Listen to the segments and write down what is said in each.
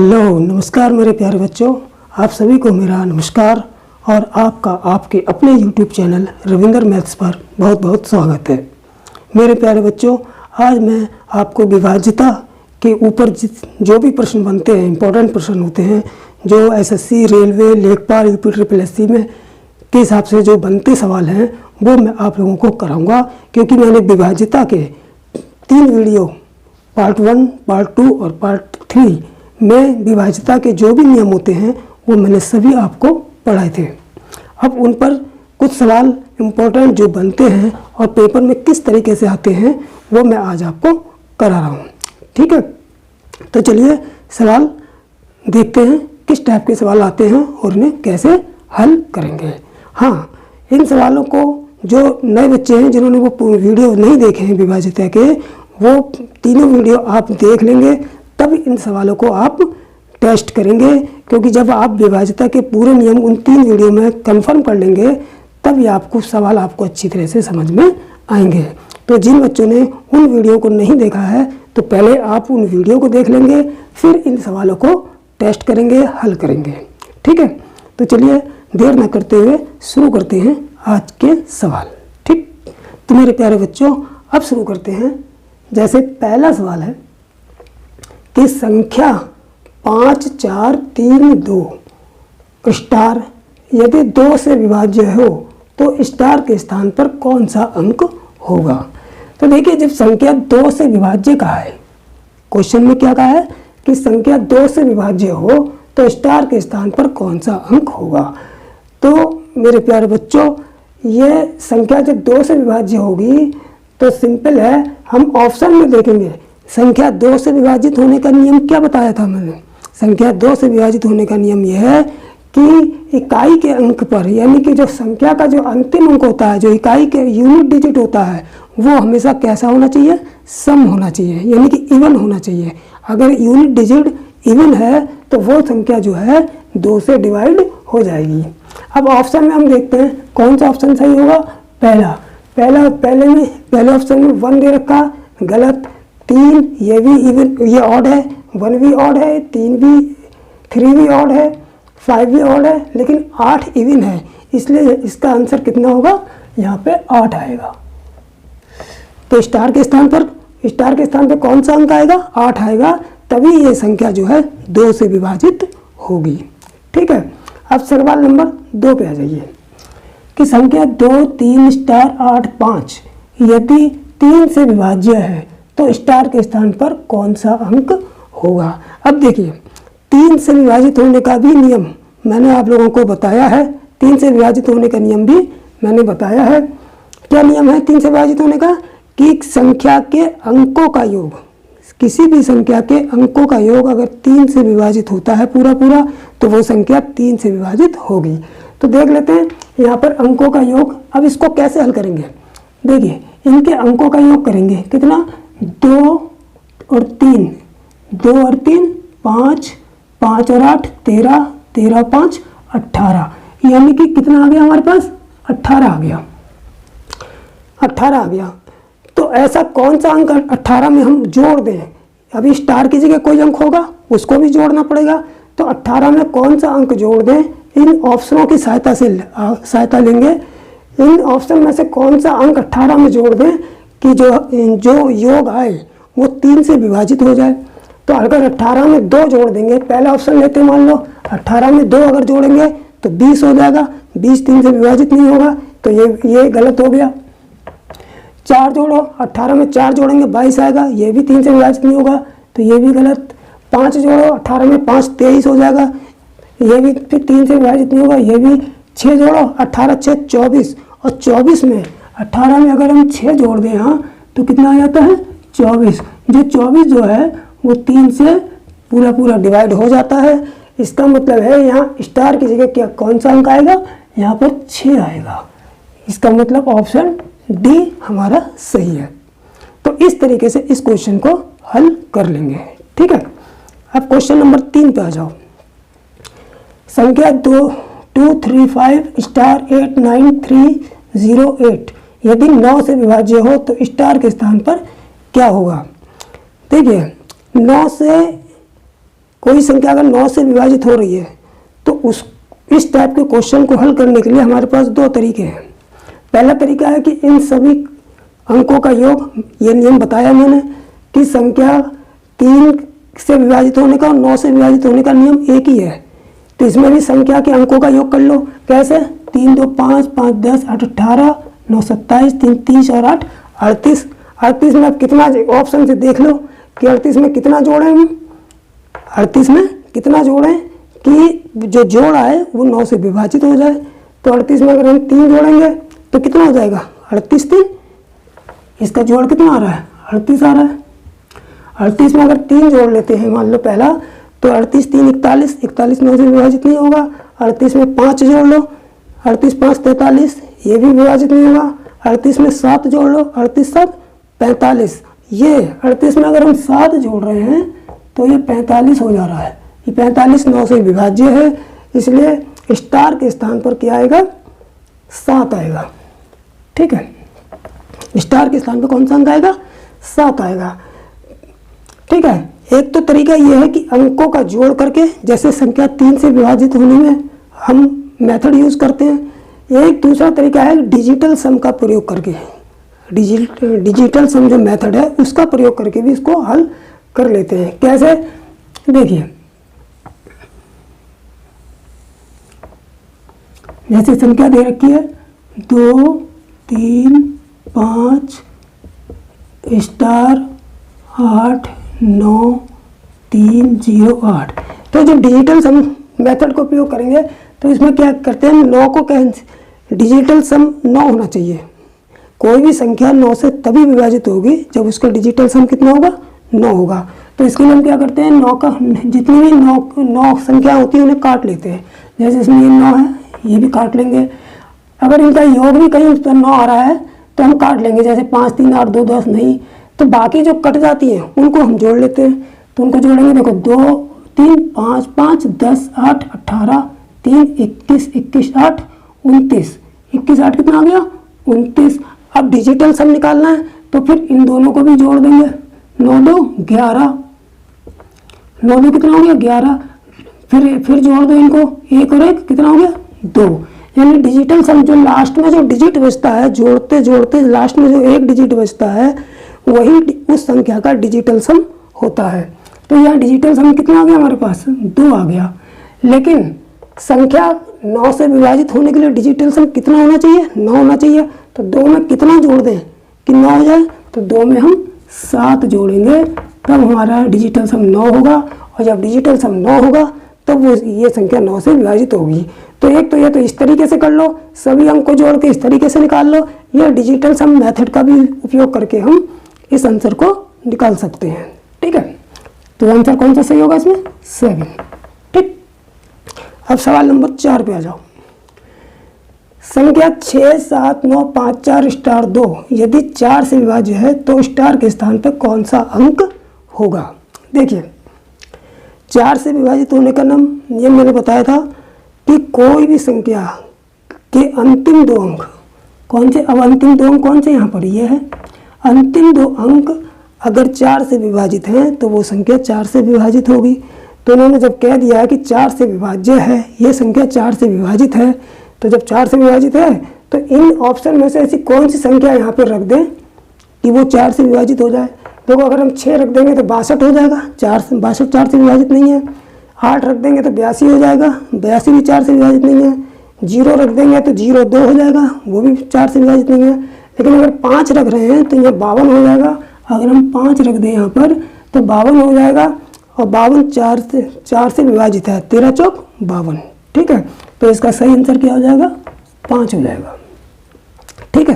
Hello नमस्कार मेरे प्यारे बच्चों, आप सभी को मेरा नमस्कार और आपका आपके अपने YouTube चैनल रविंदर मैथ्स पर बहुत बहुत स्वागत है। मेरे प्यारे बच्चों, आज मैं आपको विभाज्यता के ऊपर जो भी प्रश्न बनते हैं, इम्पोर्टेंट प्रश्न होते हैं जो एसएससी, रेलवे, लेखपाल, यूपी ट्रिपल एससी में के हिसाब से जो बनते सवाल हैं वो मैं आप लोगों को कराऊँगा, क्योंकि मैंने विभाज्यता के 3 वीडियो पार्ट 1, पार्ट 2 और पार्ट 3 में विभाज्यता के जो भी नियम होते हैं वो मैंने सभी आपको पढ़ाए थे। अब उन पर कुछ सवाल इम्पोर्टेंट जो बनते हैं और पेपर में किस तरीके से आते हैं वो मैं आज आपको करा रहा हूँ। ठीक है, तो चलिए सवाल देखते हैं किस टाइप के सवाल आते हैं और उन्हें कैसे हल करेंगे। हाँ, इन सवालों को जो नए बच्चे हैं जिन्होंने वो वीडियो नहीं देखे हैं विभाज्यता के, वो तीनों वीडियो आप देख लेंगे, तब इन सवालों को आप टेस्ट करेंगे। क्योंकि जब आप विभाज्यता के पूरे नियम उन 3 वीडियो में कंफर्म कर लेंगे तब ये आपको सवाल आपको अच्छी तरह से समझ में आएंगे। तो जिन बच्चों ने उन वीडियो को नहीं देखा है तो पहले आप उन वीडियो को देख लेंगे, फिर इन सवालों को टेस्ट करेंगे, हल करेंगे। ठीक है, तो चलिए देर न करते हुए शुरू करते हैं आज के सवाल। ठीक, तो मेरे प्यारे बच्चों अब शुरू करते हैं। जैसे पहला सवाल है कि संख्या 5, 4, 3, 2 स्टार यदि 2 से विभाज्य हो तो स्टार के स्थान पर कौन सा अंक होगा। तो देखिए, जब संख्या 2 से विभाज्य कहा है, क्वेश्चन में क्या कहा है कि संख्या 2 से विभाज्य हो तो स्टार के स्थान पर कौन सा अंक होगा। तो मेरे प्यारे बच्चों, ये संख्या जब 2 से विभाज्य होगी तो सिंपल है, हम ऑप्शन में देखेंगे। संख्या 2 से विभाजित होने का नियम क्या बताया था मैंने। संख्या 2 से विभाजित होने का नियम यह है कि इकाई के अंक पर, यानी कि जो संख्या का जो अंतिम अंक होता है, जो इकाई के यूनिट डिजिट होता है, वो हमेशा कैसा होना चाहिए, सम होना चाहिए, यानी कि इवन होना चाहिए। अगर यूनिट डिजिट इवन है तो वो संख्या जो है 2 से डिवाइड हो जाएगी। अब ऑप्शन में हम देखते हैं कौन सा ऑप्शन सही होगा। पहले ऑप्शन में 1 दे रखा, गलत। 3 ये भी इवन, ये ऑड है, 1 भी ऑड है, 3 भी ऑड है, 5 भी ऑड है, लेकिन 8 इवन है, इसलिए इसका आंसर कितना होगा, यहाँ पे 8 आएगा। तो स्टार के स्थान पर कौन सा अंक आएगा, 8 आएगा, तभी ये संख्या जो है 2 से विभाजित होगी। ठीक है, अब सवाल नंबर 2 पे आ जाइए कि संख्या 2, 3, स्टार 8, 5 यदि 3 से विभाज्य है तो स्टार के स्थान पर कौन सा अंक होगा। अब देखिए, 3 से विभाजित होने का भी नियम मैंने आप लोगों को बताया है। 3 से विभाजित होने का नियम भी मैंने बताया है। क्या नियम है 3 से विभाजित होने का, कि संख्या के अंकों का योग, किसी भी संख्या के अंकों का योग अगर 3 से विभाजित होता है पूरा तो वो संख्या 3 से विभाजित होगी। तो देख लेते हैं यहाँ पर अंकों का योग। अब इसको कैसे हल करेंगे, देखिए इनके अंकों का योग करेंगे, कितना, 2 और 3, 2 और 3 5, 5 और 8 13, 13 5 18, यानी कि कितना आ गया हमारे पास, 18 आ गया। 18 आ गया। तो ऐसा कौन सा अंक 18 में हम जोड़ दें। अभी स्टार की जगह कोई अंक होगा, उसको भी जोड़ना पड़ेगा। तो 18 में कौन सा अंक जोड़ दें, इन ऑप्शनों की सहायता लेंगे। इन ऑप्शन में से कौन सा अंक 18 में जोड़ दें कि जो योग आए वो 3 से विभाजित हो जाए। तो अगर 18 में 2 जोड़ देंगे, पहला ऑप्शन लेते हैं, मान लो 18 में 2 अगर जोड़ेंगे तो 20 हो जाएगा। 20 3 से विभाजित नहीं होगा, तो ये गलत हो गया। 4 जोड़ो, 18 में 4 जोड़ेंगे 22 आएगा, ये भी 3 से विभाजित नहीं होगा, तो ये भी गलत। 5 जोड़ो, 18 में 5 23 हो जाएगा, ये भी फिर 3 से विभाजित नहीं होगा, ये भी। 6 जोड़ो, 18 6 24, और 24 में 18 में अगर हम 6 जोड़ दें यहाँ तो कितना आ जाता है, 24। जो 24 जो है वो 3 से पूरा डिवाइड हो जाता है। इसका मतलब है यहाँ स्टार की जगह क्या कौन सा अंक आएगा, यहाँ पर 6 आएगा। इसका मतलब ऑप्शन डी हमारा सही है। तो इस तरीके से इस क्वेश्चन को हल कर लेंगे। ठीक है, अब क्वेश्चन नंबर 3 पे आ जाओ। संख्या 2 3 5 स्टार 8 9 3 0 8 यदि 9 से विभाज्य हो तो स्टार के स्थान पर क्या होगा। देखिए 9 से कोई संख्या अगर 9 से विभाजित हो रही है तो इस टाइप के क्वेश्चन को हल करने के लिए हमारे पास दो तरीके हैं। पहला तरीका है कि इन सभी अंकों का योग, ये नियम बताया मैंने कि संख्या 3 से विभाजित होने का और 9 से विभाजित होने का नियम एक ही है। तो इसमें भी संख्या के अंकों का योग कर लो। कैसे? 3 2 5, 5 10, 8 18, 9 27, 3 30 और 8 38। 38 में अब कितना, ऑप्शन से देख लो कि 38 में कितना जोड़ें हम। 38 में कितना जोड़ें कि जो जोड़ा है वो 9 से विभाजित हो जाए। तो 38 में अगर हम 3 जोड़ेंगे तो कितना हो जाएगा? 38 3, इसका जोड़ कितना आ रहा है? 38 आ रहा है। 38 में अगर 3 जोड़ लेते हैं, मान लो पहला, तो 38 3 41, 41 9 से विभाजित नहीं होगा। 38 में 5 जोड़ लो, 38 5 43, ये भी विभाजित नहीं होगा। 38 में 7 जोड़ लो, 38 7 45, ये 38 में अगर हम 7 जोड़ रहे हैं तो ये 45 हो जा रहा है। ये 45 9 से विभाज्य है, इसलिए स्टार के स्थान पर क्या आएगा? 7 आएगा। ठीक है, स्टार के स्थान पर कौन सा अंक आएगा? 7 आएगा। ठीक है, एक तो तरीका यह है कि अंकों का जोड़ करके, जैसे संख्या 3 से विभाजित होने में हम मेथड यूज करते हैं। एक दूसरा तरीका है डिजिटल सम का प्रयोग करके, डिजिटल सम जो मेथड है उसका प्रयोग करके भी इसको हल कर लेते हैं। कैसे? देखिए, जैसे संख्या दे रखी है 2 3 5 स्टार 8 9 3 0 8। तो जब डिजिटल सम मेथड को उपयोग करेंगे तो इसमें क्या करते हैं, 9 को डिजिटल सम 9 होना चाहिए। कोई भी संख्या 9 से तभी विभाजित होगी जब उसका डिजिटल सम कितना होगा? 9 होगा। तो इसके लिए हम क्या करते हैं, 9 का जितनी भी 9 संख्या होती है उन्हें काट लेते हैं। जैसे इसमें ये 9 है, ये भी काट लेंगे। अगर इनका योग भी कहीं उस पर 9 आ रहा है तो हम काट लेंगे, जैसे 5 3 8 2 10 नहीं, तो बाकी जो कट जाती हैं उनको हम जोड़ लेते हैं। तो उनको जोड़ेंगे, देखो 2 3 5 5 10 8 18 3 21 21 8 29, 21 8 कितना आ गया? 29। अब डिजिटल सम निकालना है तो फिर इन दोनों को भी जोड़ देंगे। 9 2 11, 9 2 कितना हो गया? 11। फिर जोड़ दो इनको, 1 और 1 कितना हो गया? 2। यानी डिजिटल सम जो लास्ट में जो डिजिट बचता है, जोड़ते जोड़ते लास्ट में जो एक डिजिट बचता है वही उस संख्या का डिजिटल सम होता है। तो यहाँ डिजिटल सम कितना आ गया हमारे पास? 2 आ गया। लेकिन संख्या 9 से विभाजित होने के लिए डिजिटल सम कितना होना चाहिए? 9 होना चाहिए। तो 2 में कितना जोड़ दें कि 9 हो जाए? तो 2 में हम 7 जोड़ेंगे, तब हमारा डिजिटल सम 9 होगा। और जब डिजिटल सम 9 होगा तब वो ये संख्या 9 से विभाजित होगी। तो एक तो ये तो इस तरीके से कर लो, सभी अंक को जोड़ के इस तरीके से निकाल लो, या डिजिटल सम मेथड का भी उपयोग करके हम इस आंसर को निकाल सकते हैं। ठीक है, तो आंसर कौन सा सही होगा इसमें? 7। ठीक, अब सवाल नंबर 4 पे आ जाओ। संख्या 6 7 9 5 4 स्टार 2 यदि 4 से विभाज्य है तो स्टार के स्थान पर कौन सा अंक होगा? देखिए, 4 से विभाजित होने का नियम मैंने बताया था कि कोई भी संख्या के अंतिम 2 अंक कौन से? अब अंतिम 2 अंक कौन से? यहाँ पर ये है। अंतिम 2 अंक अगर 4 से विभाजित हैं तो वो संख्या 4 से विभाजित होगी। तो उन्होंने जब कह दिया है कि 4 से विभाज्य है, ये संख्या 4 से विभाजित है, तो जब 4 से विभाजित है तो इन ऑप्शन में से ऐसी कौन सी संख्या यहाँ पर रख दें कि वो 4 से विभाजित हो जाए? देखो, अगर हम 6 रख देंगे तो 62 हो जाएगा, 62 4 से विभाजित नहीं है। 8 रख देंगे तो 82 हो जाएगा, 82 भी 4 से विभाजित नहीं है। 0 रख देंगे तो 0 2 हो जाएगा, वो भी 4 से विभाजित नहीं है। लेकिन अगर 5 रख रहे हैं तो यहाँ 52 हो जाएगा। अगर हम 5 रख दें यहाँ पर तो 52 हो जाएगा, और 52 4 से विभाजित है, 13 चौक 52। ठीक है, तो इसका सही आंसर क्या हो जाएगा? 5 हो जाएगा। ठीक है,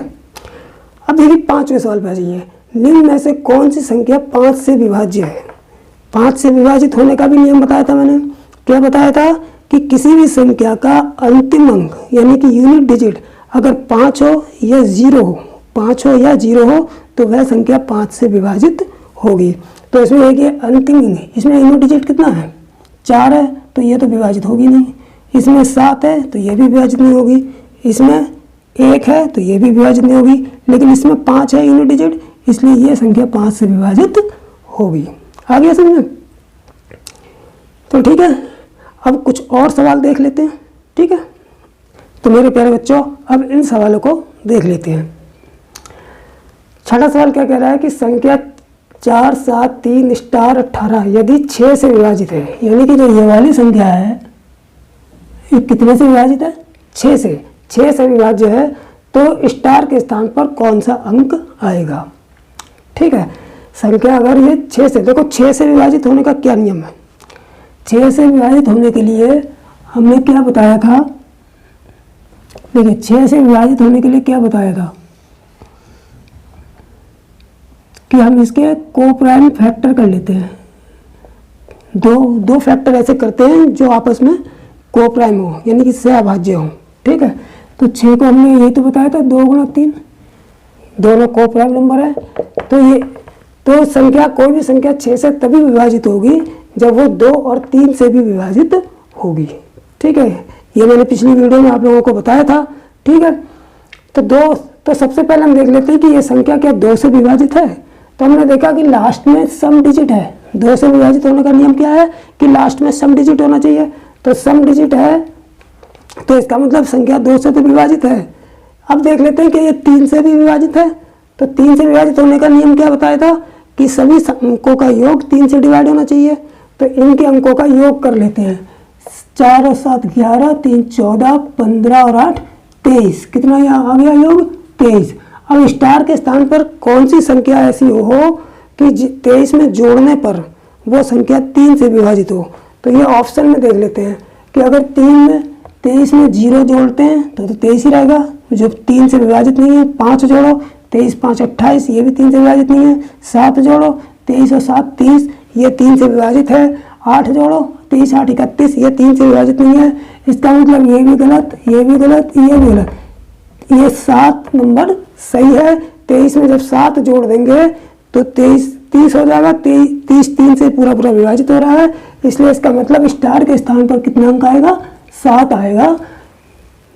अब देखिए 5वें सवाल पे आ जाइए। निम्न में से कौन सी संख्या 5 से विभाज्य है? 5 से विभाजित होने का भी नियम बताया था मैंने। क्या बताया था कि किसी भी संख्या का अंतिम अंक यानी कि यूनिट डिजिट अगर 5 हो या 0 हो, 5 हो या 0 हो तो वह संख्या 5 से विभाजित होगी। तो इसमें एक ये अंतिम अंक, इसमें यूनिट डिजिट कितना है? 4 है, तो ये तो विभाजित होगी नहीं। इसमें 7 है तो ये भी विभाजित नहीं होगी। इसमें 1 है तो ये भी विभाजित नहीं होगी। लेकिन इसमें 5 है यूनिट डिजिट, इसलिए ये संख्या 5 से विभाजित होगी। आ गया समझ? तो ठीक है, अब कुछ और सवाल देख लेते हैं। ठीक है, तो मेरे प्यारे बच्चों अब इन सवालों को देख लेते हैं। छठा सवाल क्या कह रहा है कि संख्या 4, 7, 3 स्टार 18 यदि 6 से विभाजित है, यानी कि जो ये वाली संख्या है ये कितने से विभाजित है? 6 से। 6 से विभाज्य है तो स्टार के स्थान पर कौन सा अंक आएगा? ठीक है, संख्या अगर ये 6 से, देखो 6 से विभाजित होने का क्या नियम है? 6 से विभाजित होने के लिए हमने क्या बताया था? देखिए 6 से विभाजित होने के लिए क्या बताया था कि हम इसके कोप्राइम फैक्टर कर लेते हैं। दो फैक्टर ऐसे करते हैं जो आपस में कोप्राइम हो, यानी कि सहअभाज्य हो। ठीक है, तो 6 को हमने यही तो बताया था 2 गुणा 3, दोनों कोप्राइम नंबर है। तो संख्या, कोई भी संख्या 6 से तभी विभाजित होगी जब वो 2 और 3 से भी विभाजित होगी। ठीक है, ये मैंने पिछली वीडियो में आप लोगों को बताया था। ठीक है, तो सबसे पहले हम देख लेते हैं कि ये संख्या क्या 2 से विभाजित है। तो हमने देखा कि लास्ट में सम डिजिट है। 2 से विभाजित होने का नियम क्या है कि लास्ट में सम डिजिट होना चाहिए। तो सम डिजिट है तो इसका मतलब संख्या 2 से तो विभाजित है। अब देख लेते हैं कि ये 3 से भी विभाजित है। तो 3 से विभाजित होने का नियम क्या बताया था कि सभी अंकों का योग 3 से डिवाइड होना चाहिए। तो इनके अंकों का योग कर लेते हैं। 4 और 7 11, 3 14, 15 और 8 23। कितना यहाँ आ गया योग? 23। अब स्टार के स्थान पर कौन सी संख्या ऐसी हो कि 23 में जोड़ने पर वो संख्या 3 से विभाजित हो? तो ये ऑप्शन में देख लेते हैं कि अगर 23 में 0 जोड़ते हैं तो 23 ही रहेगा, जो 3 से विभाजित नहीं है। 5 जोड़ो, 23 5 28, ये भी 3 से विभाजित नहीं है। 7 जोड़ो, 23 और 7 30, ये 3 से विभाजित है। 8 जोड़ो, 23 8 31, ये 3 से विभाजित नहीं है। इसका मतलब ये भी गलत, ये भी गलत, ये भी गलत। ये 7 नंबर सही है। 23 में जब 7 जोड़ देंगे तो 30 हो जाएगा। 30 3 से पूरा विभाजित हो रहा है, इसलिए इसका मतलब स्टार के स्थान पर कितना अंक आएगा? 7 आएगा।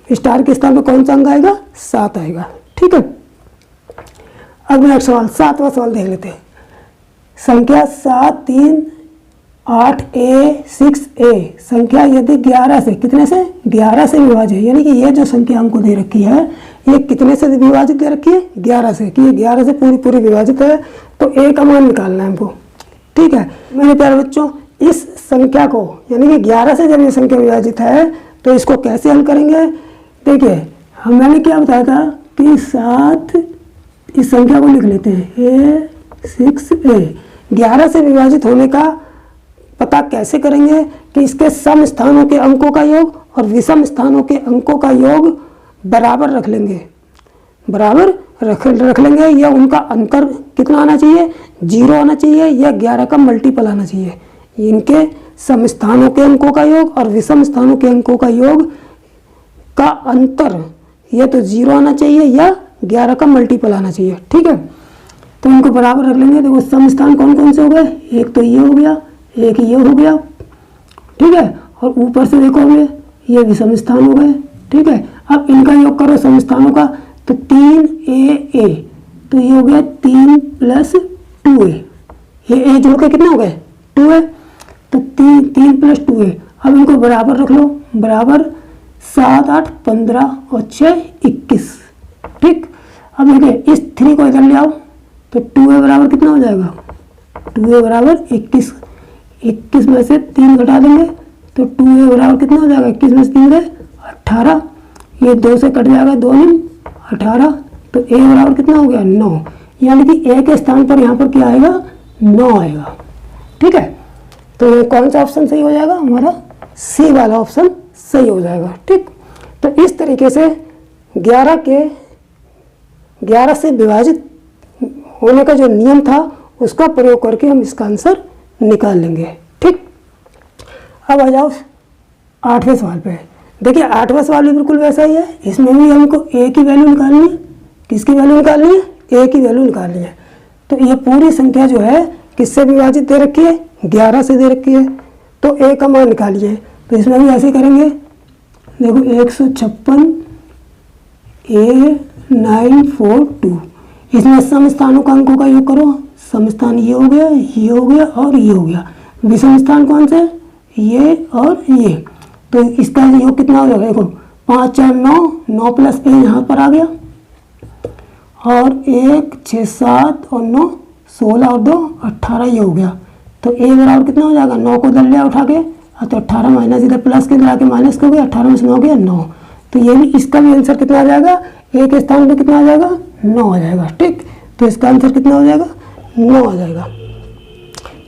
स्टार के स्थान पर कौन सा अंक आएगा? 7 आएगा। ठीक है, अब नेक्स्ट सवाल, 7वां सवाल देख लेते हैं। संख्या 7 3 8a 6a संख्या यदि 11 से, कितने से? 11 से विभाजित है, यानी कि ये जो संख्या हमको दे रखी है ये कितने से विभाजित दे रखी है? 11 से, कि ये 11 से पूरी विभाजित है। तो a का मान निकालना है हमको। ठीक है मेरे प्यारे बच्चों, इस संख्या को, यानी कि 11 से जब ये संख्या विभाजित है तो इसको कैसे हल करेंगे? देखिए मैंने क्या बताया था कि 7, इस संख्या को लिख लेते हैं a6a। 11 से विभाजित होने का पता कैसे करेंगे कि इसके सम स्थानों के अंकों का योग और विषम स्थानों के अंकों का योग बराबर रख लेंगे। बराबर रख लेंगे, या उनका अंतर कितना आना चाहिए? 0 आना चाहिए, या 11 का मल्टीपल आना चाहिए। इनके सम स्थानों के अंकों का योग और विषम स्थानों के अंकों का योग का अंतर या तो 0 आना चाहिए या 11 का मल्टीपल आना चाहिए। ठीक है, तो इनको बराबर रख लेंगे। देखो सम स्थान कौन कौन से हो गए? एक तो ये हो गया, एक ये हो गया। ठीक है, और ऊपर से देखोगे ये विषम स्थान हो गए। ठीक है, अब इनका योग करो सम स्थानों का, तो 3a, तो ये हो गया 3 + 2a। ये a जोड़ के कितना हो गए? 2a। तो 3 + 2a। अब इनको बराबर रख लो, बराबर 7 8 15 और 6 21। ठीक, अब देखिए इस 3 को इधर ले आओ तो 2a बराबर कितना हो जाएगा? 2a बराबर 21। 21 में से 3 घटा देंगे तो 2a बराबर कितना हो जाएगा? 21 में से 3 गए 18। ये 2 से कट जाएगा, 2 × 18। तो a बराबर कितना हो गया? 9। यानी कि a के स्थान पर यहाँ पर क्या आएगा? 9 आएगा। ठीक है, तो ये कौन सा ऑप्शन सही हो जाएगा? हमारा सी वाला ऑप्शन सही हो जाएगा। ठीक, तो इस तरीके से 11 से विभाजित होने का जो नियम था उसका प्रयोग करके हम इसका आंसर निकाल लेंगे। ठीक, अब आ जाओ 8वें सवाल पे। देखिए 8वां सवाल भी बिल्कुल वैसा ही है। इसमें भी हमको a की वैल्यू निकालनी है। किसकी वैल्यू निकालनी है? a की वैल्यू निकालनी है। तो ये पूरी संख्या जो है किससे विभाजित दे रखी है? 11 से दे रखी है। तो a का मान निकालिए। तो इसमें भी ऐसे करेंगे। देखो 156 A942। इसमें सम स्थानों का अंकों का योग करो। सम स्थान ये हो गया, ये हो गया और ये हो गया। विषम स्थान कौन से? ये और ये, तो इसका योग कितना हो जाएगा? देखो 5 4 9, 9 प्लस ए यहाँ पर आ गया, और 1 6 7 और 9 16 और 2 18 ये हो गया। तो ए बराबर कितना हो जाएगा? 9 को उधर लिया उठा के, तो 18 माइनस इधर प्लस के इधर आके माइनस हो गया, 18 में से 9 गया 9। तो ये भी, इसका भी आंसर कितना आ जाएगा? ए के स्थान पे कितना आ जाएगा? 9 आ जाएगा। ठीक, तो इसका आंसर कितना हो जाएगा? 9 आ जाएगा।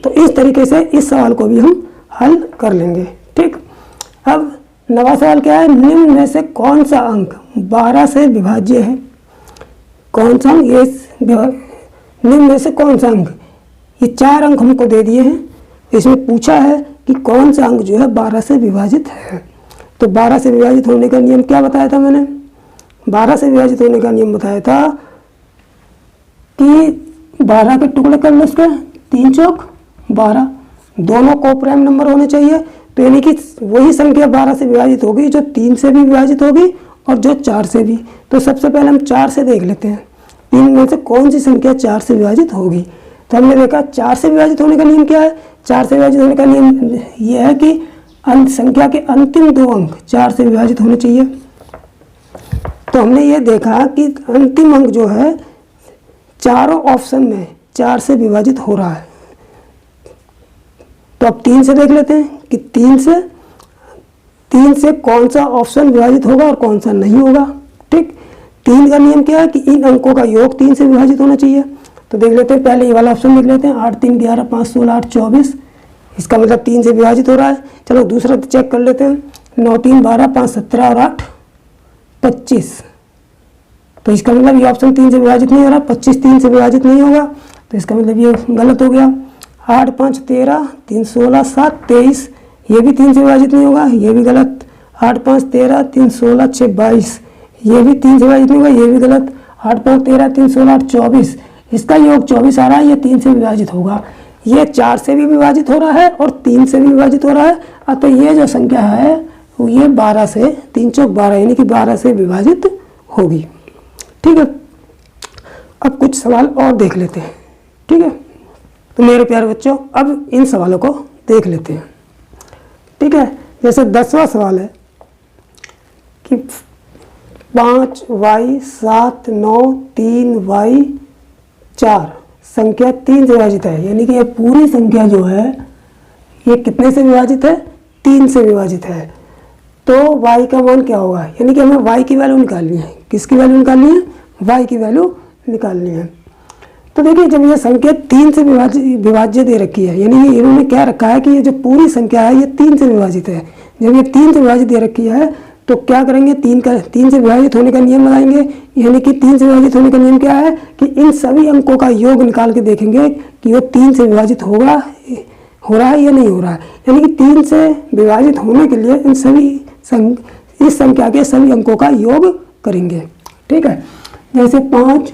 तो इस तरीके से इस सवाल को भी हम हल कर लेंगे। ठीक, अब नवा सवाल क्या है? निम्न में से कौन सा अंक 12 से विभाज्य है? कौन सा अंक? ये निम्न में से कौन सा अंक? ये 4 अंक हमको दे दिए हैं, इसमें पूछा है कि कौन सा अंक जो है 12 से विभाजित है। तो 12 से विभाजित होने का नियम क्या बताया था मैंने? 12 से विभाजित होने का नियम बताया था कि 12 के टुकड़े कर लो उसके, 3 चौक 12, दोनों को प्राइम नंबर होने चाहिए। तो यानी कि वही संख्या 12 से विभाजित होगी जो 3 से भी विभाजित होगी और जो 4 से भी। तो सबसे पहले हम 4 से देख लेते हैं, 3 में से कौन सी संख्या 4 से विभाजित होगी। तो हमने देखा 4 से विभाजित होने का नियम क्या है? 4 से विभाजित होने का नियम यह है कि संख्या के अंतिम 2 अंक 4 से विभाजित होने चाहिए। तो हमने ये देखा कि अंतिम अंक जो है चारों ऑप्शन में 4 से विभाजित हो रहा है। तो अब 3 से देख लेते हैं कि 3 से कौन सा ऑप्शन विभाजित होगा और कौन सा नहीं होगा। ठीक, 3 का नियम क्या है कि इन अंकों का योग 3 से विभाजित होना चाहिए। तो देख लेते हैं, पहले ये वाला ऑप्शन देख लेते हैं, 8 3 11 5 16 8 24, इसका मतलब 3 से विभाजित हो रहा है। चलो दूसरा चेक कर लेते हैं, 9 3 12 5 17 और 8 25, तो इसका मतलब ये ऑप्शन 3 से विभाजित नहीं हो रहा, 25 3 से विभाजित नहीं होगा, तो इसका मतलब ये गलत हो गया। 8 5 13 3 16 7 23, ये भी 3 से विभाजित नहीं होगा, ये भी गलत। 8 5 13 3 16 6 22, ये भी 3 से विभाजित नहीं होगा, ये भी गलत। 8 5 13 3 16 8 24, इसका योग 24 आ रहा है, ये 3 से विभाजित होगा। ये 4 से भी विभाजित हो रहा है और 3 से भी विभाजित हो रहा है। तो ये जो संख्या है वो ये 12 से 3 चौक 12 यानी कि 12 से विभाजित होगी। ठीक है, अब कुछ सवाल और देख लेते हैं। ठीक है, तो मेरे प्यारे बच्चों अब इन सवालों को देख लेते हैं। ठीक है, जैसे 10वां सवाल है कि 5y 7 9 3y 4 संख्या 3 से विभाजित है, यानी कि ये पूरी संख्या जो है ये कितने से विभाजित है? 3 से विभाजित है। तो y का मान क्या होगा? यानी कि हमें y की वैल्यू निकालनी है। किसकी वैल्यू निकालनी है? y की वैल्यू निकालनी है। तो देखिए, जब ये संख्या 3 से विभाज्य दे रखी है, यानी कि इन्होंने क्या रखा है कि ये जो पूरी संख्या है ये 3 से विभाजित है। जब ये 3 से विभाजित दे रखी है तो क्या करेंगे? 3 से विभाजित होने का नियम लगाएंगे। यानी कि 3 से विभाजित होने का नियम क्या है कि इन सभी अंकों का योग निकाल के देखेंगे कि वो 3 से विभाजित हो रहा है या नहीं हो रहा है। यानी कि 3 से विभाजित होने के लिए इन सभी इस संख्या के सभी अंकों का योग करेंगे। ठीक है, जैसे 5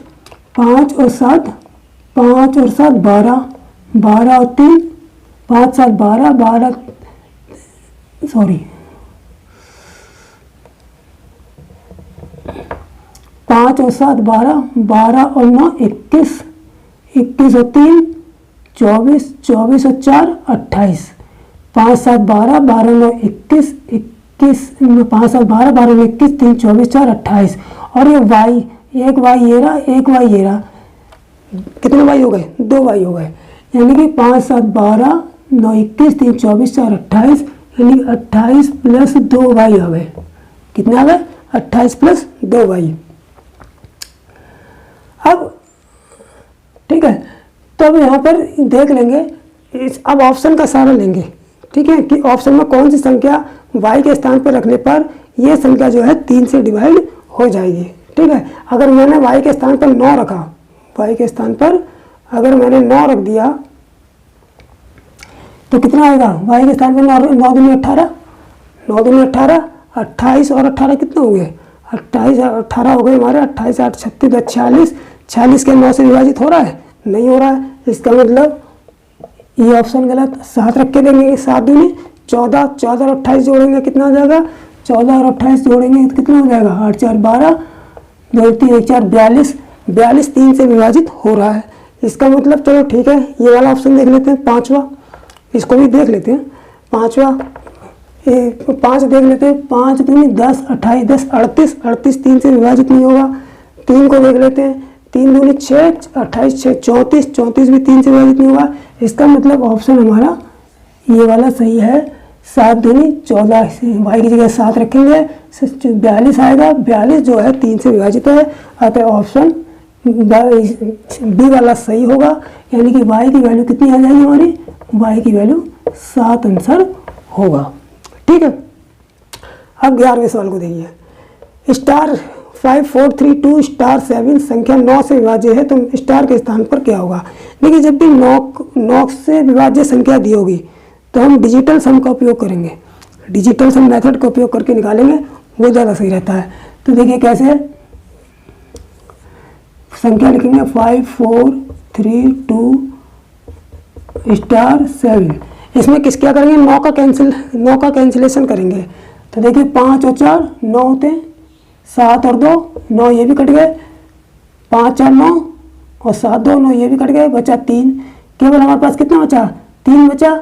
5 और 7 5 और 7 12 12 और 3 5 7 12 12 सॉरी 5 और 7 12 12 और 9 21 21 और 3 24 24 और 4 28 5 7 12 12 9 21 21 5 7 12 12 9 21 3 24 4 28 और ये y, एक y ये रहा, एक y ये रहा, कितने y हो गए? 2 y हो गए। यानी कि 5 7 12 9 21 3 24 4 28, यानी 28 प्लस 2 y आ गए। कितने आ गए? 28 प्लस 2 y। अब ठीक है, तो अब यहाँ पर देख लेंगे, अब ऑप्शन का सहारा लेंगे। ठीक है, कि ऑप्शन में कौन सी संख्या y के स्थान पर रखने पर यह संख्या जो है 3 से डिवाइड हो जाएगी। ठीक है, अगर मैंने y के स्थान पर 9 रखा, y के स्थान पर अगर मैंने 9 रख दिया तो कितना आएगा? y के स्थान पर 9 दूनी 18, 9 दूनी 18, 28 और 18 कितने हो गए? 28 और 18 हो गए हमारे, 28 8 36 46, 46 के 9 से विभाजित हो रहा है? नहीं हो रहा है। इसका मतलब ये ऑप्शन गलत। 7 रख के देंगे, 7 दूनी 14, 14 और 28 जोड़ेंगे कितना हो जाएगा? 14 और 28 जोड़ेंगे तो कितना हो जाएगा? 8 4 12 2 3 1 4 42, 42 3 से विभाजित हो रहा है। इसका मतलब चलो ठीक है, ये वाला ऑप्शन देख लेते हैं, 5वां, इसको भी देख लेते हैं। पाँचवा 5 देख लेते हैं। 5 दूनी 10, 28, 10 38, 38 3 से विभाजित नहीं होगा। 3 को देख लेते हैं। 3 दूनी 6, 28 6 34, 34 भी 3 से विभाजित नहीं होगा। इसका मतलब ऑप्शन हमारा ये वाला सही है। 7 दूनी 14, y की जगह 7 रखेंगे, 42 आएगा। 42 जो है 3 से विभाजित है, अतः ऑप्शन बी वाला सही होगा। यानी कि y की वैल्यू कितनी आ जाएगी हमारी, y की वैल्यू 7 आंसर होगा। ठीक है, अब 11वें सवाल को देखिए। स्टार 5 4 3 2 स्टार 7 संख्या 9 से विभाज्य है तो स्टार के स्थान पर क्या होगा। देखिए जब भी 9 से विभाज्य संख्या दी होगी तो हम डिजिटल सम का उपयोग करेंगे, डिजिटल सम मेथड का उपयोग करके निकालेंगे, वो ज़्यादा सही रहता है। तो देखिए कैसे संख्या लिखेंगे 5 4 3 2 स्टार 7। इसमें किस क्या करेंगे, 9 का कैंसिलेशन करेंगे। तो देखिए 5 और 4 9 होते हैं, 7 और 2 9, ये भी कट गए, 5 4 9 और 7 2 9, ये भी कट गए, बचा 3। केवल हमारे पास कितना बचा, 3 बचा।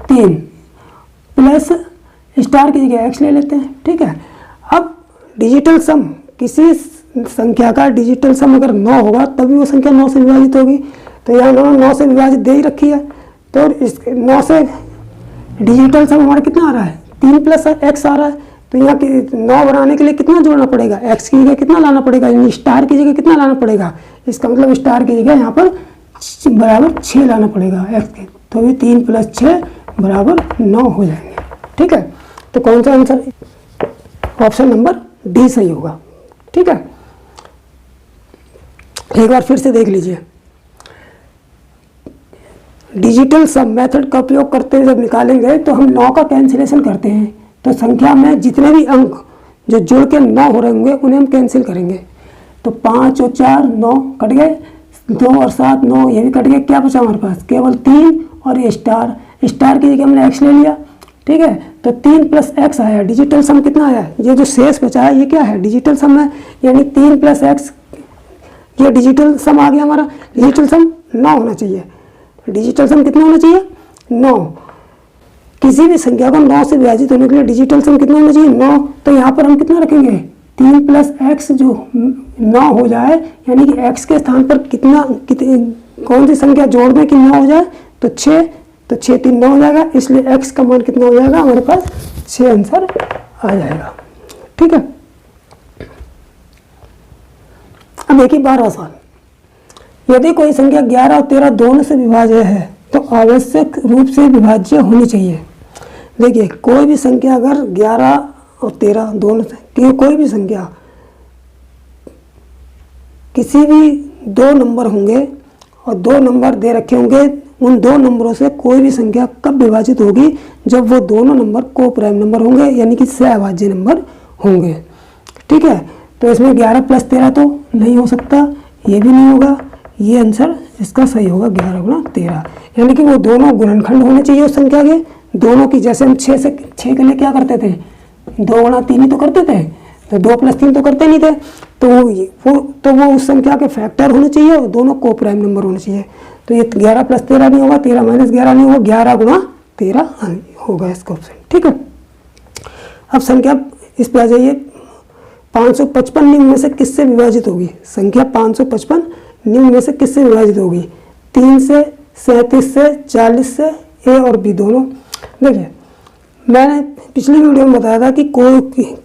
3 प्लस स्टार की जगह x ले लेते हैं। ठीक है, अब डिजिटल सम, किसी संख्या का डिजिटल सम अगर 9 होगा तभी वो संख्या 9 से विभाजित होगी। तो यहाँ 9 से विभाजित दे ही रखी है, तो इस 9 से डिजिटल सम हमारा कितना आ रहा है, 3 प्लस x आ रहा है। तो यहाँ 9 बनाने के लिए कितना जोड़ना पड़ेगा, x की जगह कितना लाना पड़ेगा, यानी स्टार की जगह कितना लाना पड़ेगा। इसका मतलब स्टार की जगह यहाँ पर बराबर 6 लाना पड़ेगा x के, तो भी 3 प्लस 6 बराबर 9 हो जाएंगे। ठीक है, तो कौन सा आंसर, ऑप्शन नंबर डी सही होगा। ठीक है, एक बार फिर से देख लीजिए। डिजिटल सम मेथड का उपयोग करते हुए जब निकालेंगे तो हम 9 का कैंसिलेशन करते हैं, तो संख्या में जितने भी अंक जो जुड़ के 9 हो रहे होंगे उन्हें हम कैंसिल करेंगे। तो 5 और 4 9 कट गए, 2 और 7 9, ये भी कट गए। क्या बचा हमारे पास, केवल 3 और ये स्टार की जगह हमने x ले लिया। ठीक है, तो 3 प्लस x आया। डिजिटल सम कितना आया, ये जो शेष बचा है ये क्या है, डिजिटल सम है, यानी 3 प्लस x, ये डिजिटल सम आ गया हमारा। डिजिटल सम 9 होना चाहिए। डिजिटल सम कितना होना चाहिए, 9। किसी भी संख्या को 9 से विभाजित होने के लिए डिजिटल सम कितना होना चाहिए, 9। तो यहाँ पर हम कितना रखेंगे, 3 प्लस x जो 9 हो जाए, यानी कि x के स्थान पर कौन सी संख्या जोड़ दें कि 9 हो जाए, तो 6। तो 6 3 9 हो जाएगा, इसलिए x का मान कितना हो जाएगा हमारे पास, 6 आंसर आ जाएगा। ठीक है, अब देखिए 12वां सवाल। यदि कोई संख्या 11 और 13 दोनों से विभाज्य है तो आवश्यक रूप से विभाज्य होनी चाहिए। देखिए कोई भी संख्या अगर 11 और 13 दोनों से, कोई भी संख्या किसी भी 2 नंबर होंगे और 2 नंबर दे रखे होंगे, उन 2 नंबरों से कोई भी संख्या कब विभाजित होगी, जब वो दोनों नंबर को प्राइम नंबर होंगे, यानी कि सहअभाज्य नंबर होंगे। ठीक है, तो इसमें 11 प्लस 13 तो नहीं हो सकता, ये भी नहीं होगा, ये आंसर इसका सही होगा 11 गुणा 13, यानी कि वो दोनों गुणनखंड होने चाहिए उस संख्या के दोनों की। जैसे हम 6 के लिए क्या करते थे, 2 गुणा 3 ही तो करते थे, तो 2 प्लस 3 तो करते नहीं थे। तो वो उस संख्या के फैक्टर होने चाहिए और दोनों को प्राइम नंबर होने चाहिए। तो ये 11 प्लस 13 नहीं होगा, 13 माइनस 11 नहीं होगा, 11 गुणा 13 होगा इसका ऑप्शन। ठीक है, अब संख्या इस पे आ जाइए। 555 निम्न में से किससे विभाजित होगी, संख्या 555 निम्न में से किससे विभाजित होगी, 3 से, 37 से, 40 से, ए और बी दोनों। देखिए मैंने पिछली वीडियो में बताया था कि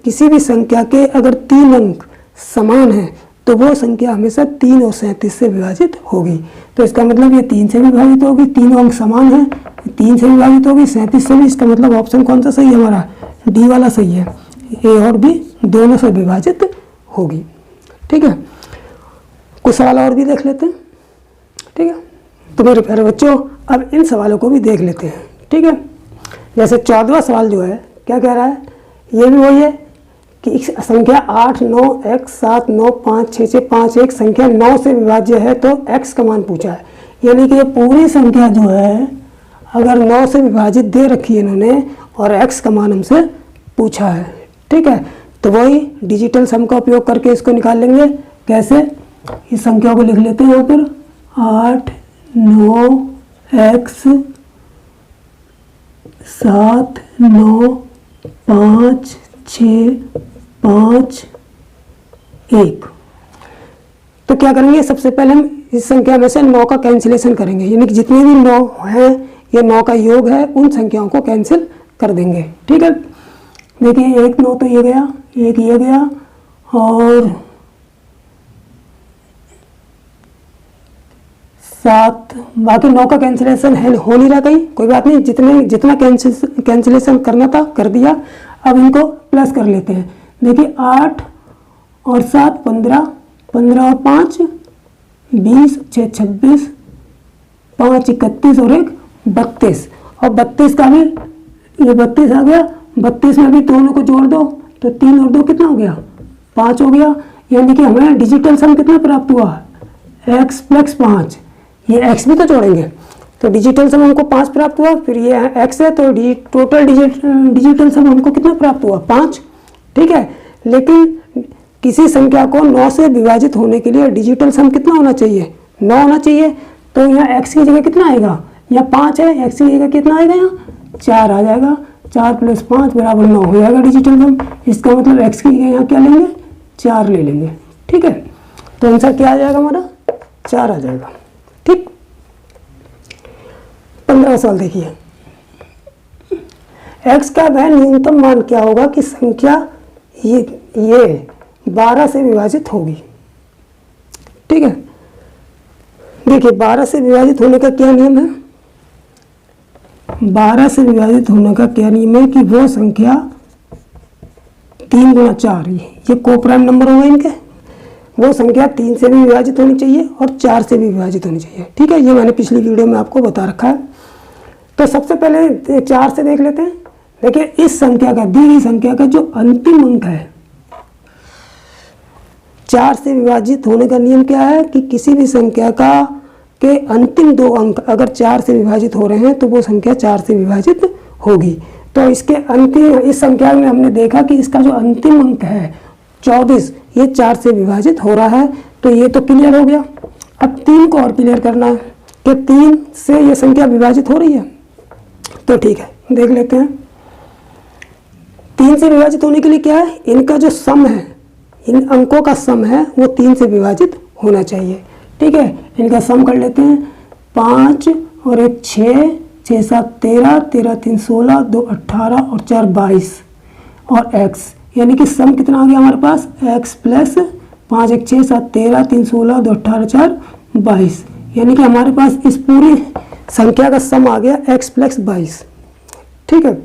किसी भी संख्या के अगर 3 अंक समान हैं तो वो संख्या हमेशा 3 और 37 से विभाजित होगी। तो इसका मतलब ये 3 से विभाजित होगी, 3 अंक समान हैं, 3 से विभाजित होगी, 37 से भी। इसका मतलब ऑप्शन कौन सा सही है हमारा, डी वाला सही है, ए और बी दोनों से विभाजित होगी। ठीक है, कुछ सवाल और भी देख लेते हैं। ठीक है, तो मेरे प्यारे बच्चों अब इन सवालों को भी देख लेते हैं। ठीक है, जैसे 14वां सवाल जो है क्या कह रहा है, ये भी वही है कि संख्या 8 9 x 7 9 5 6 6 5 1 संख्या 9 से विभाज्य है तो x का मान पूछा है। यानी कि ये पूरी संख्या जो है अगर 9 से विभाजित दे रखी है इन्होंने और x का मान हमसे पूछा है। ठीक है, तो वही डिजिटल सम का उपयोग करके इसको निकाल लेंगे। कैसे, इस संख्या को लिख लेते हैं यहाँ पर 8 9 x 7 9 5 6 5 1। तो क्या करेंगे, सबसे पहले हम इस संख्या में से 9 का कैंसिलेशन करेंगे, यानी कि जितने भी 9 हैं ये 9 का योग है, उन संख्याओं को कैंसिल कर देंगे। ठीक है, देखिए 1 9 तो ये गया, एक ये गया, और 7, बाकी 9 का कैंसिलेशन है, हो नहीं रहा कहीं, कोई बात नहीं, जितना कैंसिलेशन करना था कर दिया। अब इनको प्लस कर लेते हैं। देखिए 8 और 7 15, 15 और 5 20, 6 26, 5 31 और 1 32, और 32 का भी ये 32 आ गया, 32 में भी दोनों को जोड़ दो तो 3 और 2 कितना हो गया, 5 हो गया। यानी कि हमें डिजिटल सम कितना प्राप्त हुआ, x प्लस 5, ये x भी तो जोड़ेंगे, तो डिजिटल सम हमको 5 प्राप्त हुआ, फिर ये x है तो टोटल डिजिटल सम हमको कितना प्राप्त हुआ, 5। ठीक है, लेकिन किसी संख्या को 9 से विभाजित होने के लिए डिजिटल सम कितना होना चाहिए, 9 होना चाहिए। तो यहाँ x की जगह कितना आएगा, यहाँ 5 है, x की जगह कितना आएगा, यहाँ 4 आ जाएगा, 4 + 5 = 9 हो जाएगा डिजिटल सम। इसका मतलब x की जगह यहाँ क्या लेंगे, 4 ले लेंगे। ठीक है, तो आंसर क्या आ जाएगा हमारा, 4 आ जाएगा। ठीक, 15 सवाल देखिए, x का वह न्यूनतम मान क्या होगा कि संख्या ये 12 से विभाजित होगी। ठीक है, देखिए 12 से विभाजित होने का क्या नियम है, 12 से विभाजित होने का क्या नियम है कि वो संख्या 3 × 4, ये कोप्राइम नंबर होंगे इनके, वो संख्या 3 से भी विभाजित होनी चाहिए और 4 से भी विभाजित होनी चाहिए। ठीक है, ये मैंने पिछली वीडियो में आपको बता रखा है। तो सबसे पहले 4 से देख लेते हैं। देखिए इस संख्या का, दी गई संख्या का जो अंतिम अंक है, 4 से विभाजित होने का नियम क्या है कि किसी भी संख्या के अंतिम 2 अंक अगर 4 से विभाजित हो रहे हैं तो वो संख्या 4 से विभाजित होगी। तो इसके अंतिम, इस संख्या में हमने देखा कि इसका जो अंतिम अंक है 24, ये 4 से विभाजित हो रहा है, तो ये तो क्लियर हो गया। अब 3 को और क्लियर करना है कि 3 से ये संख्या विभाजित हो रही है, तो ठीक है देख लेते हैं। 3 से विभाजित होने के लिए क्या है, इनका जो सम है, इन अंकों का सम है वो 3 से विभाजित होना चाहिए। ठीक है, इनका सम कर लेते हैं, 5 और 1 6, 6 7 13, 13 3 16, 2 18 और 4 22 और x, यानी कि सम कितना आ गया हमारे पास, x प्लस 5 1 6 7 13 3 16, 2 18 4 22, यानी कि हमारे पास इस पूरी संख्या का सम आ गया x प्लस 22। ठीक है,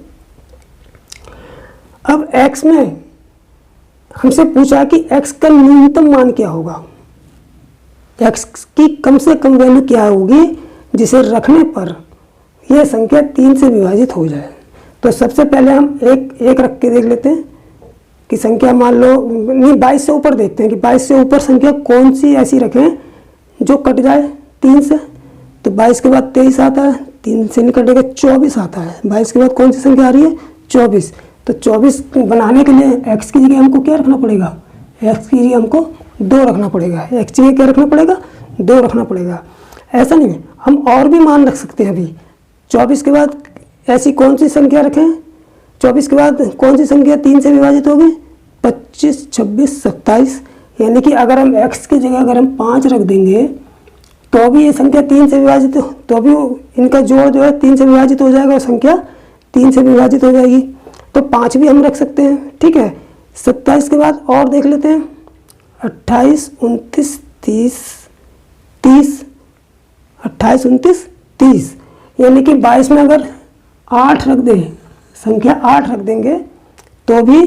अब x में हमसे पूछा कि x का न्यूनतम मान क्या होगा, x की कम से कम वैल्यू क्या होगी जिसे रखने पर यह संख्या 3 से विभाजित हो जाए। तो सबसे पहले हम एक रख के देख लेते हैं कि संख्या मान लो, नहीं 22 से ऊपर देखते हैं कि 22 से ऊपर संख्या कौन सी ऐसी रखें जो कट जाए 3 से। तो 22 के बाद 23 आता है, 3 से नहीं कटेगा, 24 आता है। 22 के बाद कौन सी संख्या आ रही है, 24। तो 24 बनाने के लिए x की जगह हमको क्या रखना पड़ेगा, x की जगह हमको 2 रखना पड़ेगा, x की जगह क्या रखना पड़ेगा, 2 रखना पड़ेगा। ऐसा नहीं, हम और भी मान रख सकते हैं। अभी 24 के बाद ऐसी कौन सी संख्या रखें, 24 के बाद कौन सी संख्या 3 से विभाजित होगी, 25 26 27, यानी कि अगर हम x की जगह अगर हम 5 रख देंगे तो भी ये संख्या 3 से विभाजित, तो भी इनका जोड़ जो है 3 से विभाजित हो जाएगा और संख्या 3 से विभाजित हो जाएगी। तो 5 भी हम रख सकते हैं। ठीक है, 27 के बाद और देख लेते हैं, 28 29 30 30, 28 29 30, यानी कि 22 में अगर 8 रख दें, संख्या 8 रख देंगे तो भी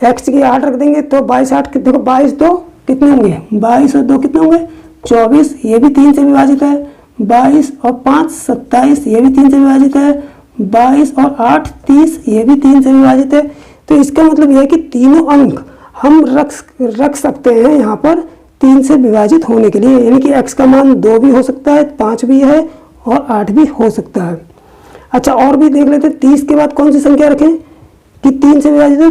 x की 8 रख देंगे तो 22 8 देखो 22 2 कितने होंगे, 22 और 2 कितने होंगे, 24, ये भी 3 से विभाजित है। 22 और 5 27, ये भी 3 से विभाजित है। 22 और 8 30, ये भी 3 से विभाजित है। तो इसका मतलब यह है कि तीनों अंक हम रख सकते हैं यहाँ पर 3 से विभाजित होने के लिए, यानी कि x का मान 2 भी हो सकता है, 5 भी है और 8 भी हो सकता है। अच्छा और भी देख लेते हैं, 30 के बाद कौन सी संख्या रखें कि 3 से विभाजित है,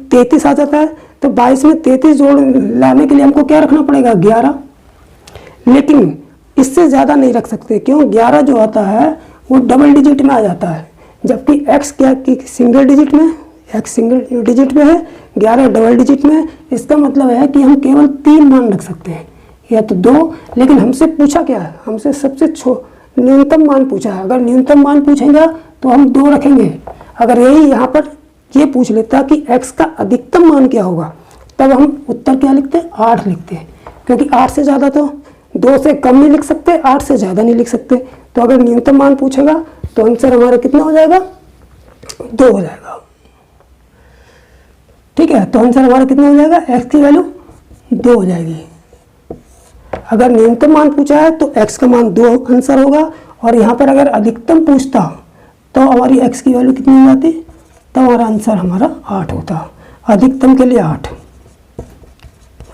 33 आ जाता है। तो 22 में 33 जोड़ लाने के लिए हमको क्या रखना पड़ेगा, 11। लेकिन इससे ज़्यादा नहीं रख सकते, क्यों, 11 जो आता है वो डबल डिजिट में आ जाता है, जबकि x क्या की सिंगल डिजिट में, x सिंगल डिजिट में है, 11 डबल डिजिट में। इसका मतलब है कि हम केवल 3 मान रख सकते हैं या तो 2, लेकिन हमसे पूछा क्या है, हमसे सबसे न्यूनतम मान पूछा है। अगर न्यूनतम मान पूछेगा तो हम 2 रखेंगे। अगर यही यहाँ पर ये पूछ लेता कि x का अधिकतम मान क्या होगा, तब हम उत्तर क्या लिखते हैं, 8 लिखते हैं, क्योंकि 8 से ज़्यादा तो 2 से कम नहीं लिख सकते, 8 से ज़्यादा नहीं लिख सकते। तो अगर न्यूनतम मान पूछेगा तो आंसर हमारा कितना हो जाएगा, 2 हो जाएगा। ठीक है, तो आंसर हमारा कितना हो जाएगा, x की वैल्यू 2 हो जाएगी। अगर न्यूनतम मान पूछा है तो x का मान 2 आंसर होगा, और यहाँ पर अगर अधिकतम पूछता तो हमारी x की वैल्यू कितनी हो जाती, तब हमारा आंसर हमारा 8 होता। अधिकतम के लिए 8,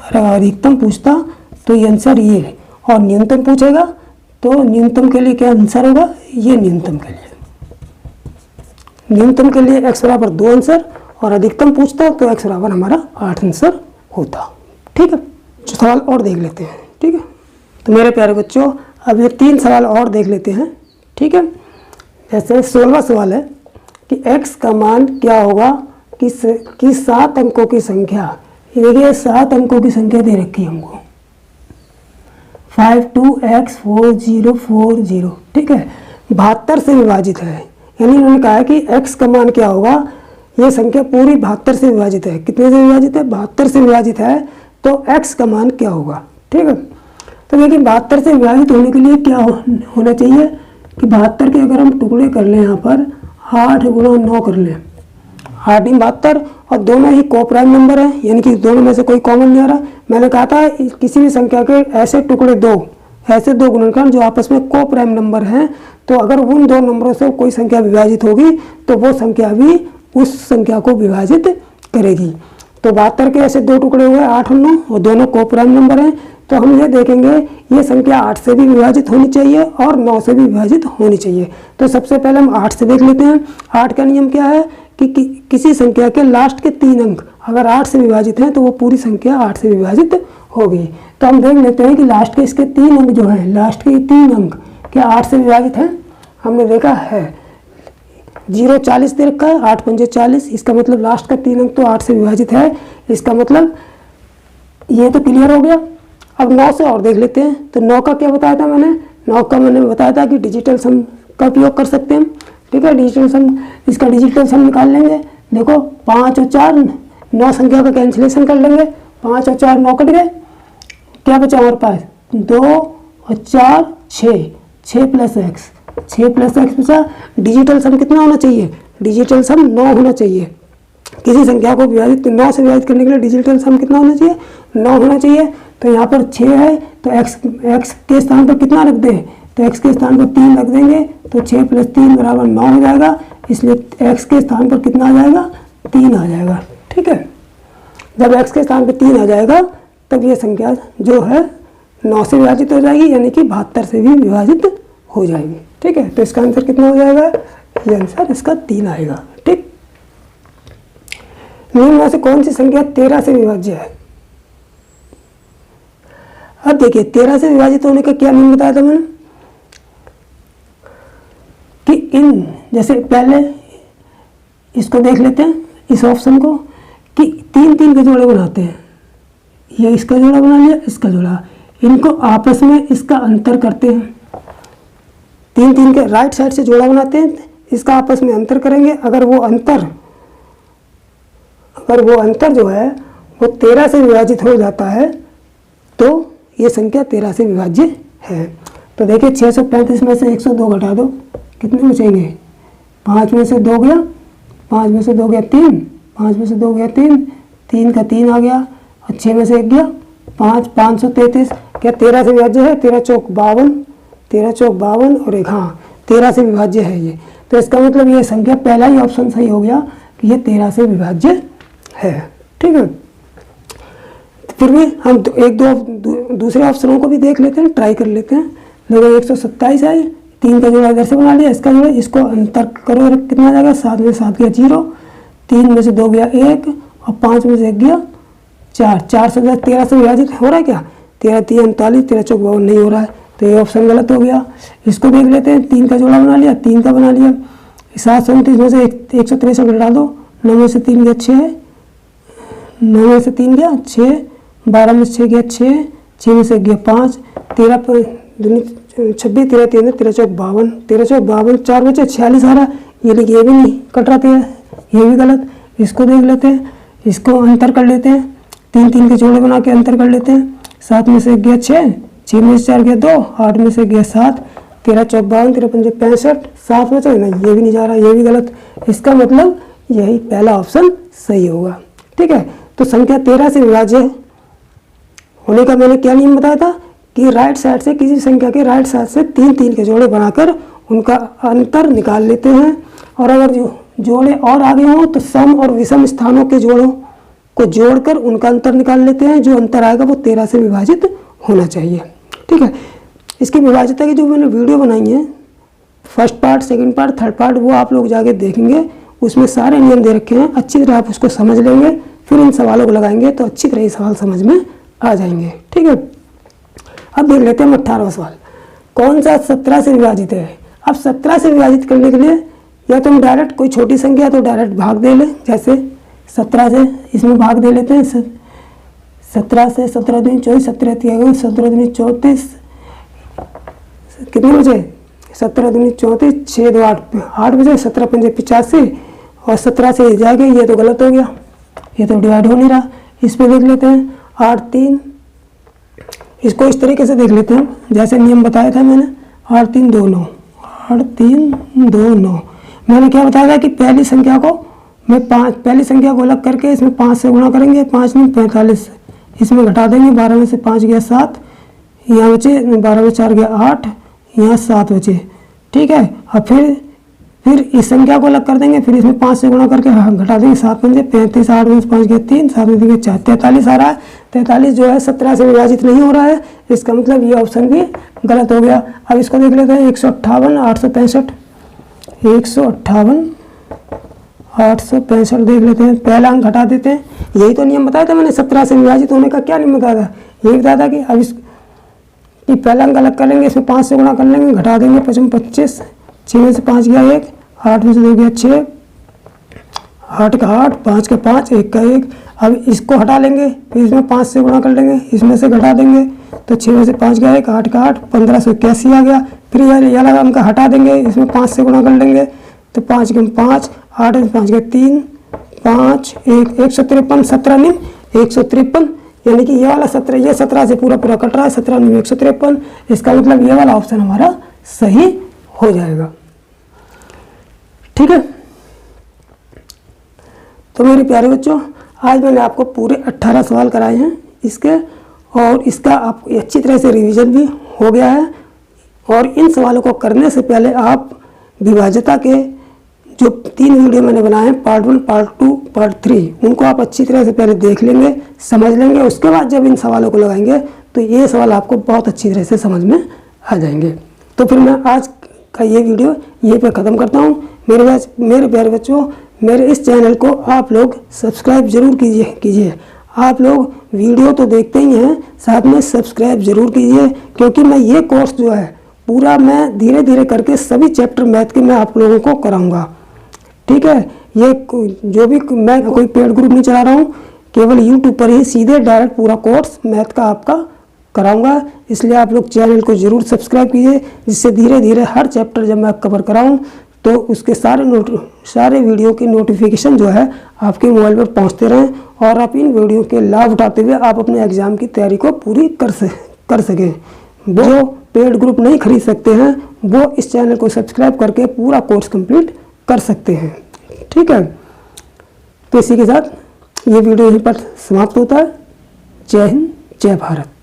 अगर अधिकतम पूछता तो ये आंसर ये है, और न्यूनतम पूछेगा तो न्यूनतम के लिए क्या आंसर होगा, ये न्यूनतम के लिए। न्यूनतम के लिए x बराबर 2 आंसर, और अधिकतम पूछता तो x बराबर हमारा 8 आंसर होता। ठीक है, सवाल और देख लेते हैं। ठीक है, तो मेरे प्यारे बच्चों अब ये 3 सवाल और देख लेते हैं। ठीक है, जैसे 16वां सवाल है कि x का मान क्या होगा कि 7 अंकों की संख्या, देखिए 7 अंकों की संख्या दे रखी है हमको, 52x4040। ठीक है, 72 से विभाजित है, यानी उन्होंने कहा है कि x का मान क्या होगा, ये संख्या पूरी 72 से विभाजित है। कितने से विभाजित है, 72 से विभाजित है, तो x का मान क्या होगा। ठीक है, तो देखिए 72 से विभाजित होने के लिए क्या होना चाहिए कि 72 के अगर हम टुकड़े कर लें, यहाँ पर 8 गुणा 9 कर लें, 8 × 72, और दोनों ही को प्राइम नंबर है, यानी कि दोनों में से कोई कॉमन नहीं आ रहा। मैंने कहा था किसी भी संख्या के ऐसे टुकड़े ऐसे दो गुणनखंड जो आपस में को प्राइम नंबर हैं, तो अगर उन दो नंबरों से कोई संख्या विभाजित होगी तो वो संख्या भी उस संख्या को विभाजित करेगी। तो 72 के ऐसे 2 टुकड़े हुए 8 और 9, और दोनों को प्राइम नंबर हैं, तो हम ये देखेंगे ये संख्या 8 से भी विभाजित होनी चाहिए और 9 से भी विभाजित होनी चाहिए। तो सबसे पहले हम 8 से देख लेते हैं। 8 का नियम क्या है कि किसी संख्या के लास्ट के 3 अंक अगर 8 से विभाजित हैं तो वो पूरी संख्या 8 से विभाजित होगी। तो हम देख लेते हैं कि लास्ट के इसके 3 अंक जो हैं, लास्ट के 3 अंक क्या 8 से विभाजित हैं। हमने देखा है 0 40 दे रखा है, 8 पंजे 40, इसका मतलब लास्ट का 3 अंक तो 8 से विभाजित है। इसका मतलब ये तो क्लियर हो गया। अब 9 से और देख लेते हैं। तो 9 का क्या बताया था मैंने, 9 का मैंने बताया था कि डिजिटल सम का उपयोग कर सकते हैं। ठीक है, डिजिटल सम, इसका डिजिटल सम निकाल लेंगे। देखो 5 और 4 9 संख्या का कैंसिलेशन कर लेंगे, 5 और 4 9 कट गए, क्या बचा हमारे पास 2 और 4 6, 6 + x, 6 + x बचा। डिजिटल सम कितना होना चाहिए, डिजिटल सम 9 होना चाहिए। किसी संख्या को विभाजित 9 से विभाजित करने के लिए डिजिटल सम कितना होना चाहिए, 9 होना चाहिए। तो यहाँ पर 6 है तो x के स्थान पर कितना रख दें, तो x के स्थान पर 3 रख देंगे, तो 6 + 3 = 9 हो जाएगा। इसलिए x के स्थान पर कितना आ जाएगा, 3 आ जाएगा। ठीक है, जब x के स्थान पर 3 आ जाएगा तब ये संख्या जो है 9 से विभाजित हो जाएगी, यानी कि 72 से भी विभाजित हो जाएगी। ठीक है, तो इसका आंसर कितना हो जाएगा, ये आंसर इसका 3 आएगा। ठीक, निम्न में से कौन सी संख्या 13 से विभाज्य है। अब देखिए 13 से विभाजित होने का क्या नियम बताया था मैंने कि इन, जैसे पहले इसको देख लेते हैं, इस ऑप्शन को, कि 3 के जोड़े बनाते हैं। ये इसका जोड़ा बना लिया, इसका जोड़ा, इनको आपस में इसका अंतर करते हैं। 3 के राइट साइड से जोड़ा बनाते हैं, इसका आपस में अंतर करेंगे। अगर वो अंतर जो है वो 13 से विभाजित हो जाता है तो ये संख्या 13 से विभाज्य है। तो देखिए 635 में से 102 घटा दो, कितने बचेंगे, 5 में से 2 गया, 5 में से 2 गया 3, 5 में से 2 गया 3, 3 का 3 आ गया, और 6 में से 1 गया 5, 533। क्या 13 से विभाज्य है, 13 चौक 52, 13 चौक 52 और 1, हाँ 13 से विभाज्य है ये। तो इसका मतलब ये संख्या पहला ही ऑप्शन सही हो गया कि ये 13 से विभाज्य है। ठीक है, फिर भी हम एक दो दूसरे ऑप्शनों को भी देख लेते हैं, ट्राई कर लेते हैं। देखो 127 है, 3 का जोड़ा इधर से बना लिया, इसका जोड़ा, इसको अंतर करो, कितना आ जाएगा, 7 में 7 गया 0, 3 में से 2 गया 1, और 5 में से 1 गया 4, 4 से 13 से विभाजित हो रहा है क्या, 13 3 39, 13 चौक 52 नहीं हो रहा है, तो ये ऑप्शन गलत हो गया। इसको देख लेते हैं, 3 का जोड़ा बना लिया, 3 का बना लिया, 729 में से 163 घटा दो, 9 में से 3 गया 6, 9 में से 3 गया 6, 12 में से 6 गया 6, 6 में से गया 5, 13 26, 13 3 13 चौक 52, 13 चौक 52, 4 बचे 46 आ रहा। ये देखिए ये भी नहीं कट रहा था, ये भी गलत। इसको देख लेते हैं, इसको अंतर कर लेते हैं, 3 3 के जोड़े बना के अंतर कर लेते हैं। 7 में से गया 6, 6 में से 4 गया 2, 8 में से गया 7, 13 चौक 52, 13 पंजे 65, 7 बचे नहीं, ये भी नहीं जा रहा, ये भी गलत। इसका मतलब यही पहला ऑप्शन सही होगा। ठीक है, तो संख्या 13 से विभाज्य होने का मैंने क्या नियम बताया था कि राइट साइड से किसी संख्या के राइट साइड से 3 3 के जोड़े बनाकर उनका अंतर निकाल लेते हैं, और अगर जोड़े और आगे हों तो सम और विषम स्थानों के जोड़ों को जोड़कर उनका अंतर निकाल लेते हैं। जो अंतर आएगा वो 13 से विभाजित होना चाहिए। ठीक है, इसकी विभाज्यता की जो मैंने वीडियो बनाई है, first part, second part, third part, वो आप लोग जाके देखेंगे। उसमें सारे नियम दे रखे हैं, अच्छी तरह आप उसको समझ लेंगे, फिर इन सवालों को लगाएंगे तो अच्छी तरह ये सवाल समझ में आ जाएंगे। ठीक है, अब देख लेते हैं 18वां सवाल। कौन सा 17 से विभाजित है? अब 17 से विभाजित करने के लिए या तो हम डायरेक्ट कोई छोटी संख्या तो डायरेक्ट भाग दे लें, जैसे 17 से इसमें भाग दे लेते हैं। 17 से 17 दूनी 24, 17 17 दूनी 34, कितने बचे? 17 दूनी 34, 6 2 8 बजे, 17 पंजे 85, और 17 से जाएगा, ये तो गलत हो गया, ये तो डिवाइड हो नहीं रहा। इस पर देख लेते हैं 8 3, इसको इस तरीके से देख लेते हैं जैसे नियम बताया था मैंने, 8 3 2 9, 8 3 2 9। मैंने क्या बताया था कि पहली संख्या को पहली संख्या को अलग करके इसमें 5 से गुणा करेंगे, 5 नहीं 45, इसमें घटा देंगे, 12 में से 5 गया 7, यहाँ बचे 12 में 4 गया 8, यहाँ 7 बचे। ठीक है, अब फिर इस संख्या को अलग कर देंगे, फिर इसमें 5 से गुणा करके घटा देंगे, 7 पंजे 35, 8 में से 5 गया 3, 7 में से 4, 43 आ रहा है। 43 जो है 17 से विभाजित नहीं हो रहा है, इसका मतलब ये ऑप्शन भी गलत हो गया। अब इसको देख लेते हैं 158 865, 158 865 देख लेते हैं, पहला अंक घटा देते हैं। यही तो नियम बताया था मैंने 17 से विभाजित होने का। क्या नियम बताया था? यही बताया था कि अब कि पहला अंक अलग कर लेंगे, इसमें 5 से गुणा कर लेंगे, घटा देंगे, 25, 6 में से 5 गया 1, 8 में से 2 गया 6, 8 का 8, 5 का 5, 1 का 1। अब इसको हटा लेंगे, फिर इसमें 5 से गुणा कर लेंगे, इसमें से घटा देंगे, तो 6 में से 5 गया 1, 8 का 8, 1581 आ गया। फिर ये वाला अंक हटा देंगे, इसमें 5 से गुणा कर लेंगे, तो 5 के 5, 8 में 5 गया 3, 5 1 153, 17 निम 153, यानी कि ये वाला 17, ये 17 से पूरा कट रहा है, 17 निम 153। इसका मतलब ये वाला ऑप्शन हमारा सही हो जाएगा। ठीक है, तो मेरे प्यारे बच्चों, आज मैंने आपको पूरे 18 सवाल कराए हैं इसके, और इसका आप अच्छी तरह से रिवीजन भी हो गया है। और इन सवालों को करने से पहले आप विभाज्यता के जो 3 वीडियो मैंने बनाए हैं, पार्ट 1, पार्ट 2, पार्ट 3, उनको आप अच्छी तरह से पहले देख लेंगे, समझ लेंगे। उसके बाद जब इन सवालों को लगाएंगे तो ये सवाल आपको बहुत अच्छी तरह से समझ में आ जाएंगे। तो फिर मैं आज का ये वीडियो ये पे ख़त्म करता हूँ। मेरे प्यारे बच्चों, मेरे इस चैनल को आप लोग सब्सक्राइब जरूर कीजिए। आप लोग वीडियो तो देखते ही हैं, साथ में सब्सक्राइब जरूर कीजिए, क्योंकि मैं ये कोर्स जो है पूरा मैं धीरे धीरे करके सभी चैप्टर मैथ के मैं आप लोगों को कराऊंगा। ठीक है, ये जो भी मैं कोई पेड ग्रुप नहीं चला रहा हूँ, केवल यूट्यूब पर ही सीधे डायरेक्ट पूरा कोर्स मैथ का आपका कराऊंगा। इसलिए आप लोग चैनल को जरूर सब्सक्राइब कीजिए, जिससे धीरे धीरे हर चैप्टर जब मैं कवर कराऊँ तो उसके सारे वीडियो की नोटिफिकेशन जो है आपके मोबाइल पर पहुंचते रहें, और आप इन वीडियो के लाभ उठाते हुए आप अपने एग्ज़ाम की तैयारी को पूरी कर सकें। जो पेड ग्रुप नहीं खरीद सकते हैं वो इस चैनल को सब्सक्राइब करके पूरा कोर्स कंप्लीट कर सकते हैं। ठीक है, तो इसी के साथ ये वीडियो यहीं पर समाप्त होता है। जय हिंद, जय भारत।